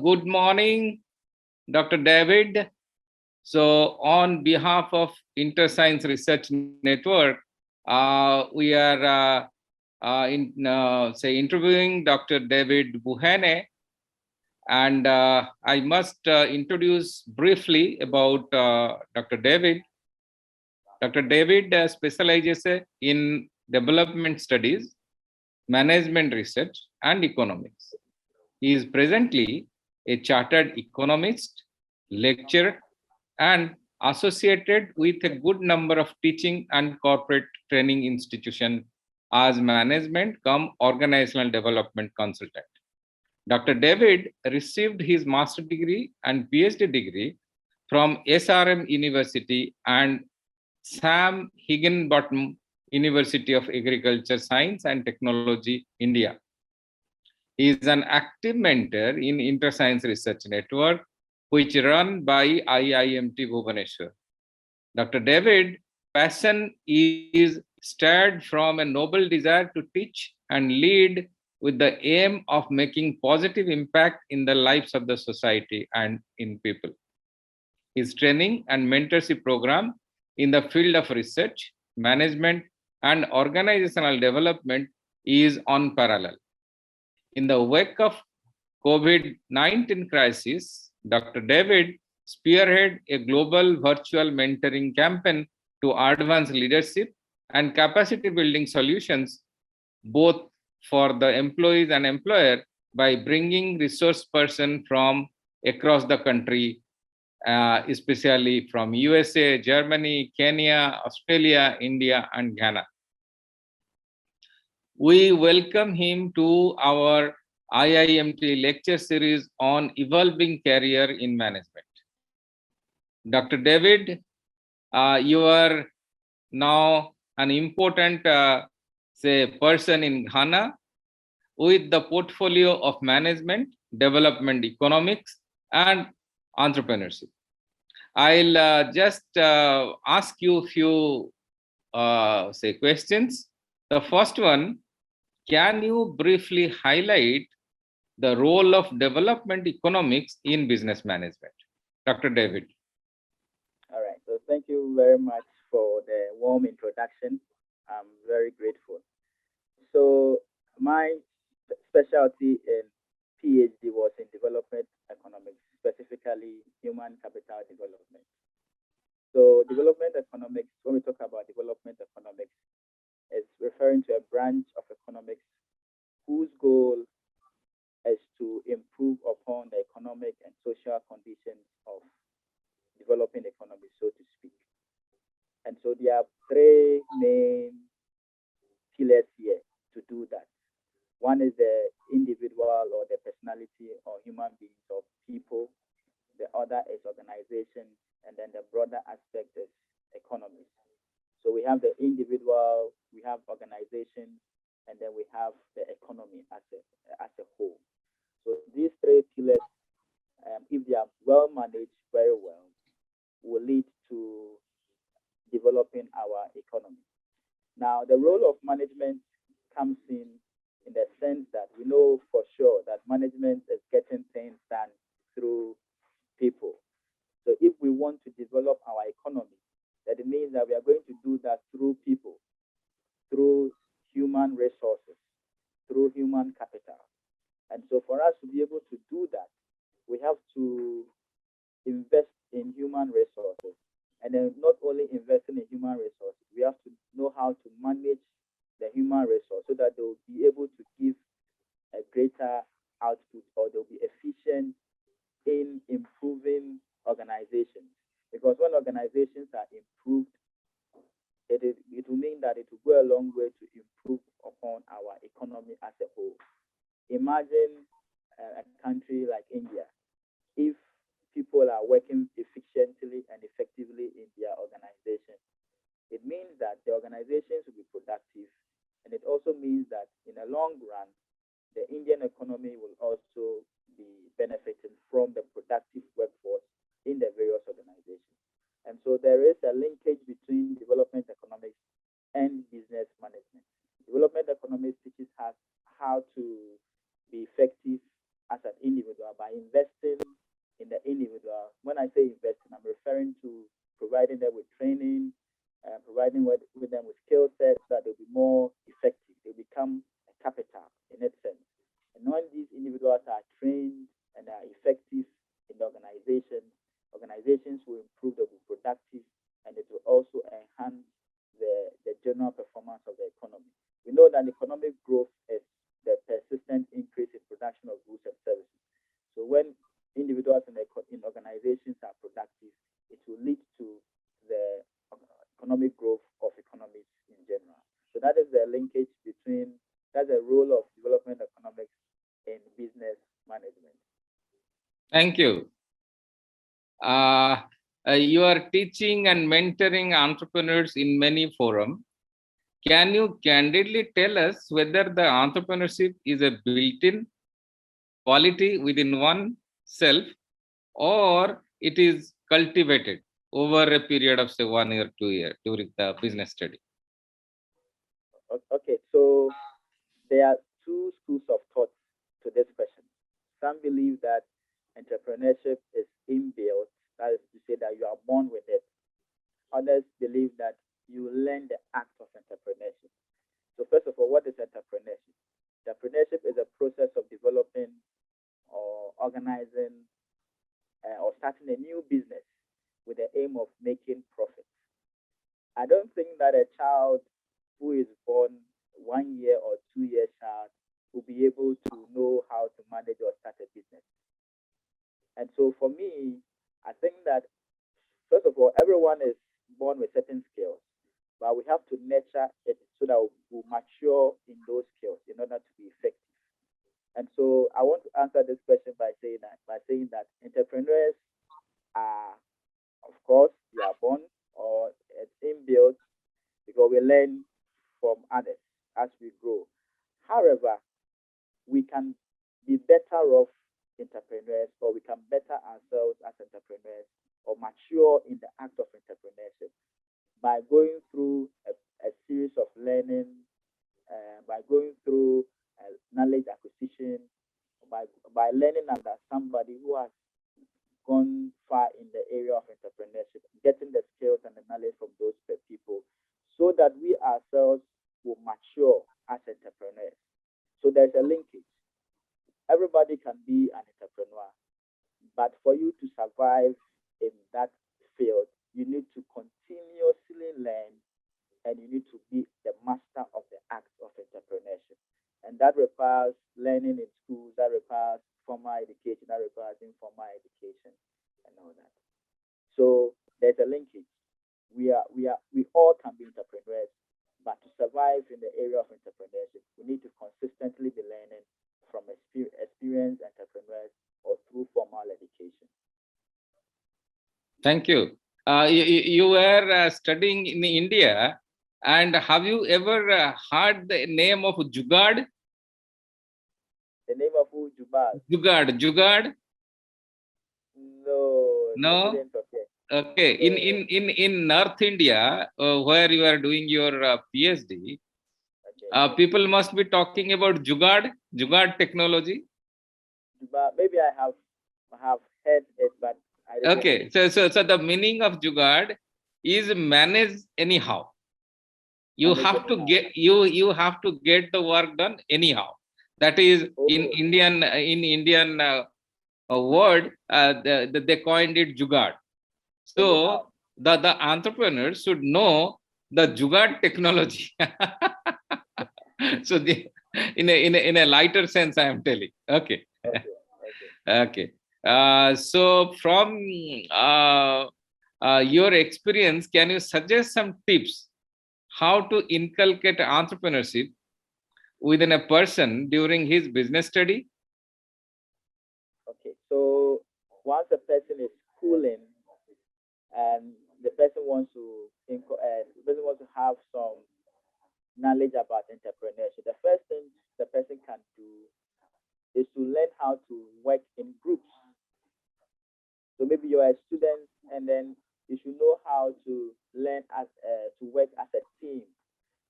good morning, Dr. David. So, on behalf of InterScience Research Network, we are interviewing Dr. David Boohene, and I must introduce briefly about Dr. David. Dr. David specializes in development studies, management research, and economics. He is presently a chartered economist, lecturer, and associated with a good number of teaching and corporate training institutions as management cum organizational development consultant. Dr. David received his master's degree and PhD degree from SRM University and Sam Higginbottom University of Agriculture, Science and Technology, India. He is an active mentor in InterScience Research Network, which run by IIMT Bhubaneswar. Dr. David passion is stirred from a noble desire to teach and lead with the aim of making positive impact in the lives of the society and in people. His training and mentorship program in the field of research, management, and organizational development is unparalleled. In the wake of COVID-19 crisis, Dr. David spearheaded a global virtual mentoring campaign to advance leadership and capacity building solutions, both for the employees and employer, by bringing resource person from across the country, especially from USA, Germany, Kenya, Australia, India, and Ghana. We welcome him to our IIMT lecture series on evolving career in management. Dr. David, you are now an important person in Ghana with the portfolio of management, development economics, and entrepreneurship. I'll just ask you a few questions. The first one, can you briefly highlight the role of development economics in business management? Dr. David. All right, so thank you very much for the warm introduction. I'm very grateful. So my specialty in PhD was in development economics, specifically human capital development. So development economics, when we talk about development economics, is referring to a branch of economics whose goal is to improve upon the economic and social conditions of developing economies, so to speak. And so there are three main pillars here to do that. One is the individual or the personality or human beings of people. The other is organization, and then the broader aspect is economies. So we have the individual, we have organization, and then we have the economy as a whole. So these three pillars, if they are well managed very well, will lead to developing our economy. Now, the role of management comes in the sense that we know for sure that management is getting things done through people. So if we want to develop our economy, that it means that we are going to do that through people, through human resources, through human capital. And so for us to be able to do that, we have to invest in human resources. And then not only investing in human resources, we have to know how to manage the human resource so that they'll be able to give a greater output, or they'll be efficient in improving organizations. Because when organizations are improved, it will mean that it will go a long way to improve upon our economy as a whole. Imagine a country like India. If people are working efficiently and effectively in their organization, it means that the organizations will be productive, and it also means that in the long run, the Indian economy will also be benefiting from the productive workforce in the various organizations. And so there is a linkage between development economics and business management. Development economics teaches us how to be effective as an individual by investing in the individual. When I say investing, I'm referring to providing them with training, providing with them with skill sets that they'll be more effective. They become a capital in that sense. And when these individuals are trained and are effective in the organization, organizations will improve, they'll be productive, and it will also enhance the general performance of the economy. We know that economic growth is the persistent increase in production of goods and services. So when individuals in organizations are productive, it will lead to the economic growth of economies in general. So that is the linkage between, that's the role of development economics in business management. Thank you. You are teaching and mentoring entrepreneurs in many forums. Can you candidly tell us whether the entrepreneurship is a built-in quality within oneself, or it is cultivated over a period of, say, 1 year, 2 years during the business study? Okay, so there are two schools of thought to this question. Some believe that entrepreneurship is inbuilt, that is to say that you are born with it. Others believe that you learn the act of entrepreneurship. So first of all, what is entrepreneurship? Entrepreneurship is a process of developing or organizing or starting a new business with the aim of making profit. I don't think that a child who is born 1 year or 2 year child will be able to know how to manage or start a business. And so for me, I think that first of all, everyone is born with certain skills, but we have to nurture it so that we'll mature in those skills in order to be effective. And so I want to answer this question by saying that entrepreneurs are, of course, we are born or it's inbuilt because we learn from others as we grow. However, we can be better off entrepreneurs, or we can better ourselves as entrepreneurs or mature in the act of entrepreneurship by going through a series of learning, by going through knowledge acquisition, by learning under somebody who has gone far in the area of entrepreneurship, getting the skills and the knowledge from those people, so that we ourselves will mature as entrepreneurs. So there's a linkage. Everybody can be an entrepreneur, but for you to survive in that field, you need to continuously learn, and you need to be the master of the act of entrepreneurship. And that requires learning in schools, that requires formal education, that requires informal education, and all that. So there's a linkage. We all can be entrepreneurs, but to survive in the area of entrepreneurship, we need to consistently be learning from experienced entrepreneurs or through formal education. Thank you. You were studying in India, and have you ever heard the name of jugar? The name of who? Jugar. No. Okay. In North India, where you are doing your PhD, okay, people must be talking about jugar technology. Maybe I have heard it, but I didn't. Okay. So the meaning of jugar is manage anyhow. You have to get the work done anyhow. That is in Indian word, they coined it jugaad. So the entrepreneurs should know the jugaad technology. So in a lighter sense, I am telling. Okay. Okay. So from your experience, can you suggest some tips how to inculcate entrepreneurship within a person during his business study? Okay, so once a person is schooling and the person wants to have some knowledge about entrepreneurship, the first thing the person can do is to learn how to work in groups. So maybe you are a student, and then you should know how to learn to work as a team.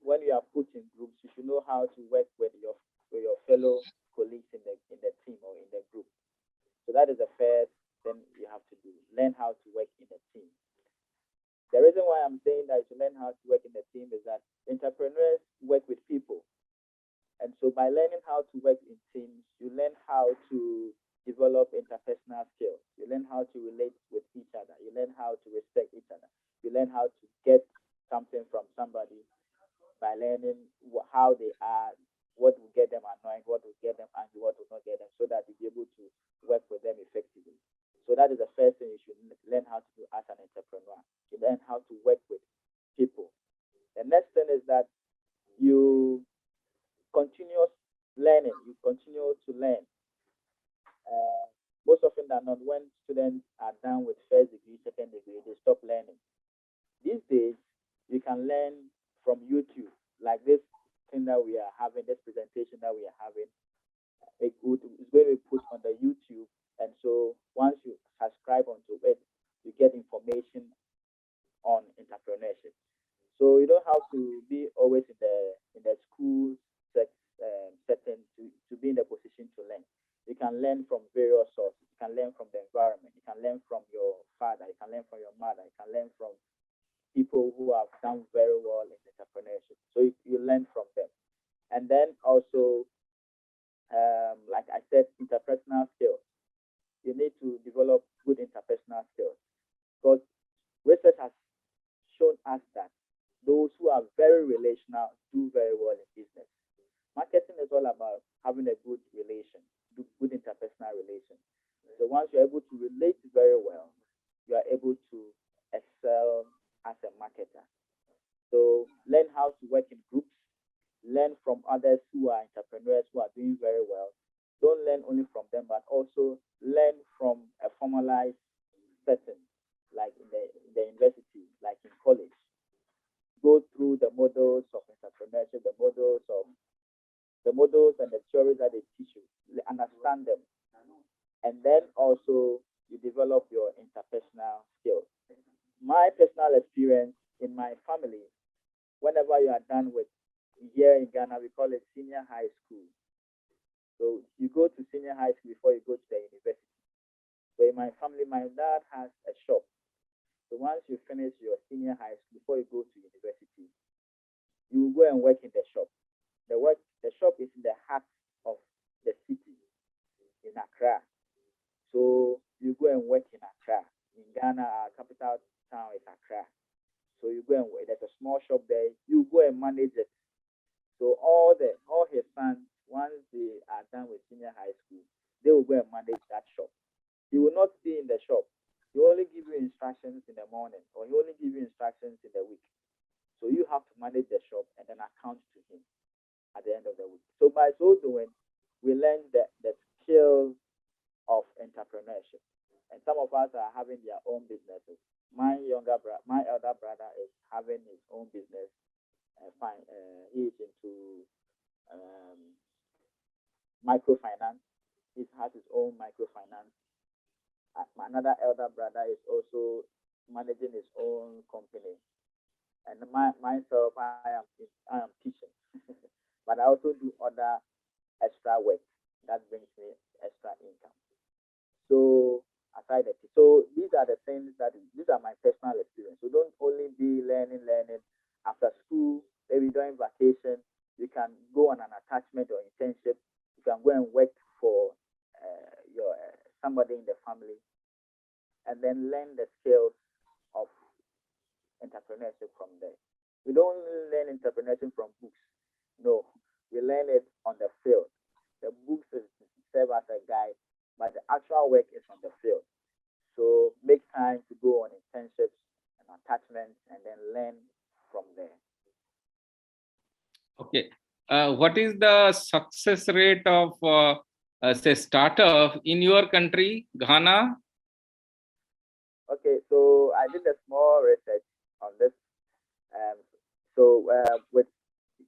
When you are put in groups, you should know how to work with your fellow colleagues in the team or in the group. So that is the first thing you have to do. Learn how to work in a team. The reason why I'm saying that you learn how to work in a team is that entrepreneurs work with people. And so by learning how to work in teams, you learn how to develop interpersonal skills. You learn how to relate with each other. You learn how to respect each other. You learn how to get something from somebody by learning how they are, what will get them annoyed, what will get them angry, what will not get them, so that you'll be able to work with them effectively. So that is the first thing you should learn how to do as an entrepreneur. You learn how to work with people. The next thing is that you continue learning. You continue to learn. Most often than not, when students are done with first degree, second degree, they stop learning. These days, you can learn from YouTube, like this thing that we are having, this presentation that we are having. It's going to be put on the YouTube, and so once you subscribe onto it, you get information on entrepreneurship. So you don't have to be always in the school setting to be in the position to learn. You can learn from various sources. You can learn from the environment. You can learn from your father. You can learn from your mother. You can learn from people who have done very well in entrepreneurship. So you learn from them. And then also, like I said, interpersonal skills. You need to develop good interpersonal skills, because research has shown us that those who are very relational do very well in business. Marketing is all about having a good relation, good interpersonal relation. So once you're able to relate very well, you are able to excel as a marketer. So learn how to work in groups, learn from others who are entrepreneurs who are doing very well. Don't learn only from them, but also learn from a formalized setting, like in the university, like in college. Go through the models of entrepreneurship, the models and the theories that they teach you, understand them, and then also you develop your interpersonal skills. My personal experience in my family, whenever you are done with, here in Ghana, we call it senior high school. So you go to senior high school before you go to the university. So in my family, my dad has a shop. So once you finish your senior high school, before you go to university, you will go and work in the shop. The shop is in the heart of the city, in Accra. So you go and work in Accra. In Ghana, our capital town is Accra. So you go and work. There's a small shop there. You go and manage it. So all his sons, once they are done with senior high school, they will go and manage that shop. He will not be in the shop. He will only give you instructions in the morning, or he will only give you instructions in the week. So you have to manage the shop and then account to him at the end of the week. So by so doing, we learn the skills of entrepreneurship. And some of us are having their own businesses. My elder brother is having his own business. He is into microfinance. He has his own microfinance. Another elder brother is also managing his own company. And myself, I am teaching, but I also do other extra work that brings me extra income. So so these are the things these are my personal experience. So don't only be learning after school, maybe during vacation. You can go on an attachment or internship. You can go and work for your somebody in the family, and then learn the skills of entrepreneurship from there. We don't learn entrepreneurship from books. No, we learn it on the field. The books serve as a guide, but the actual work is on the field. So make time to go on internships and attachments and then learn from there. Okay. What is the success rate of say startup in your country, Ghana? Okay, so I did a small research on this. With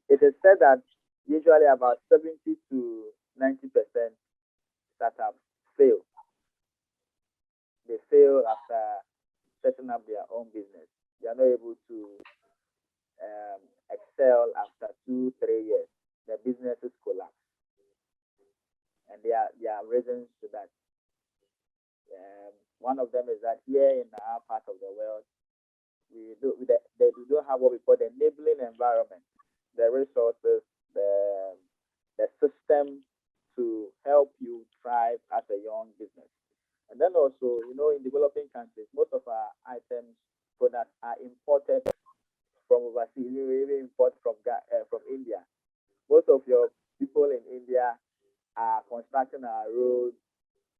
it is said that usually about 70 to 90% startups fail. They fail after setting up their own business. They are not able to excel after 2-3 years. The businesses collapse. and there are reasons to that. One of them is that here in our part of the world, we don't have what we call the enabling environment, the resources, the system to help you thrive as a young business. And then also, in developing countries, most of our items, products are imported from overseas. We even import from India. Most of your people in India are constructing our roads.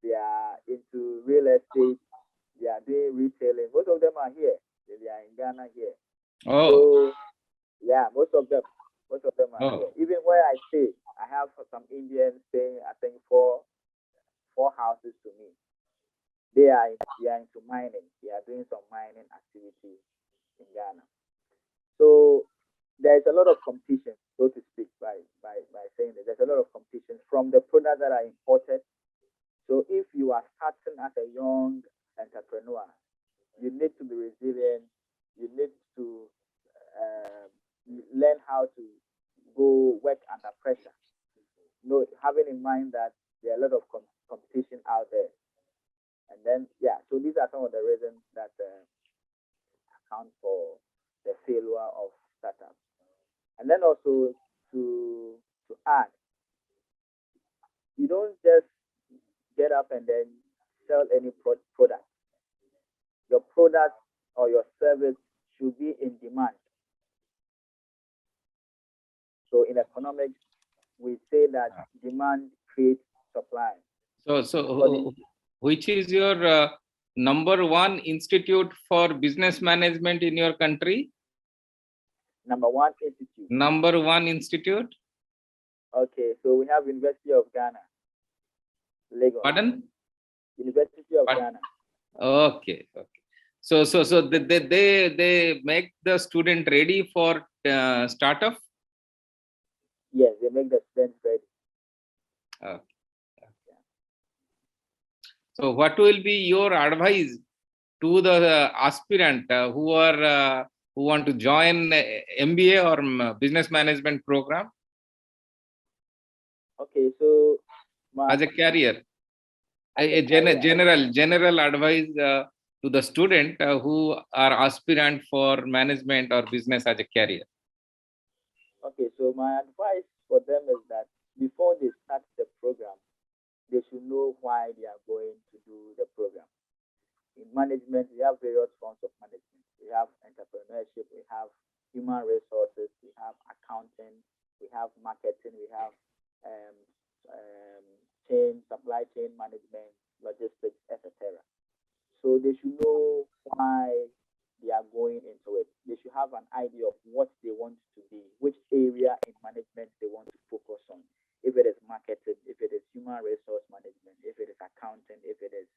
They are into real estate. They are doing retailing. Most of them are here. They are in Ghana here. Oh. So yeah, most of them are Oh. here. Even where I stay, I have some Indians staying. I think four houses to me. They are into mining. They are doing some mining activities in Ghana. So there is a lot of competition, so to speak, by saying that there's a lot of competition from the products that are imported. So if you are starting as a young entrepreneur, you need to be resilient. You need to learn how to go work under pressure. Having in mind that there are a lot of competition out there. And then, yeah, so these are some of the reasons that account for the failure of startups. And then also to add, you don't just get up and then sell any product. Your product or your service should be in demand. So in economics, we say that demand creates supply. So which is your number one institute for business management in your country? Number one institute. Number one institute? Okay, so we have University of Ghana, Lagos. Pardon? University of Ghana. Okay. So they make the student ready for startup? Yes, they make the students ready. Okay. So what will be your advice to the aspirant who want to join MBA or business management program? Okay, so as a career, a general advice to the student who are aspirant for management or business as a career. Okay, so my advice for them is that before they start the program, they should know why they are going to do the program. In management, we have various forms of management. We have entrepreneurship, we have human resources, we have accounting, we have marketing, we have supply chain management, logistics, etc. So they should know why they are going into it. They should have an idea of what they want to be, which area in management they want to focus on. If it is marketing, if it is human resource management, if it is accounting, if it is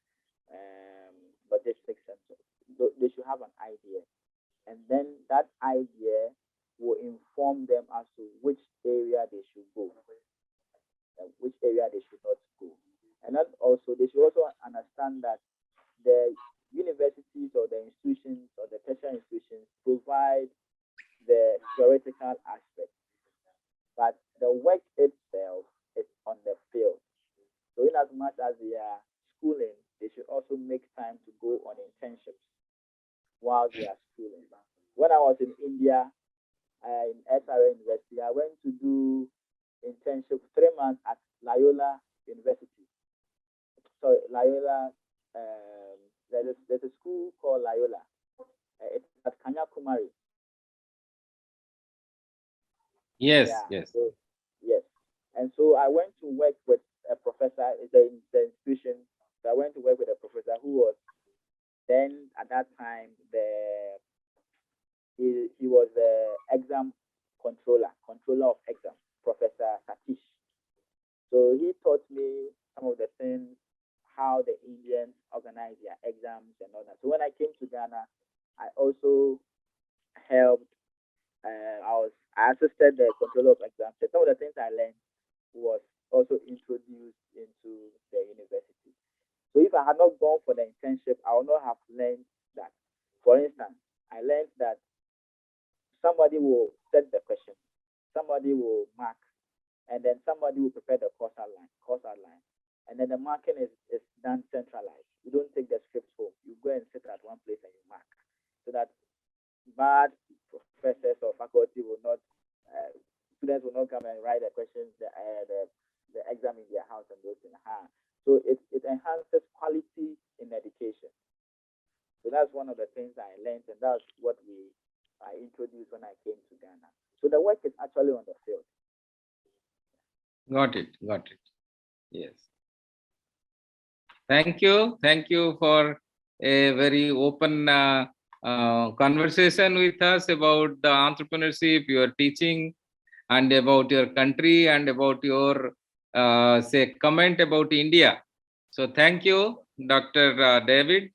logistics, and so they should have an idea. And then that idea will inform them as to which area they should go, and which area they should not go. And then also, they should also understand that the universities or the institutions or the tertiary institutions provide the theoretical aspect, but the work itself is on the field. So in as much as they are schooling, they should also make time to go on internships while they are schooling. When I was in India, in SRA University, I went to do internship 3 months at Loyola University. So Loyola, there's a school called Loyola. It's at Kanyakumari. Yes, Yeah, yes. So, yes. And so I went to work with a professor in the institution. So I went to work with a professor who was then at that time he was the exam controller of exam, Professor Satish. So he taught me some of the things, how the Indians organize their exams and all that. So when I came to Ghana, I also helped. I assisted the controller of exams. So some of the things I learned was also introduced into the university. So if I had not gone for the internship, I would not have learned that. For instance, I learned that somebody will set the question, somebody will mark, and then somebody will prepare the course outline. the marking is done centralized. You don't take the scripts home. You go and sit at one place and you mark, so that bad professors or faculty will not, students will not come and write the questions, the exam in their house and those things. So it enhances quality in education. So that's one of the things I learned, and that's what I introduced when I came to Ghana. So the work is actually on the field. Got it. Yes. Thank you for a very open conversation with us about the entrepreneurship, your teaching, and about your country, and about your say comment about India. So thank you, Dr. David.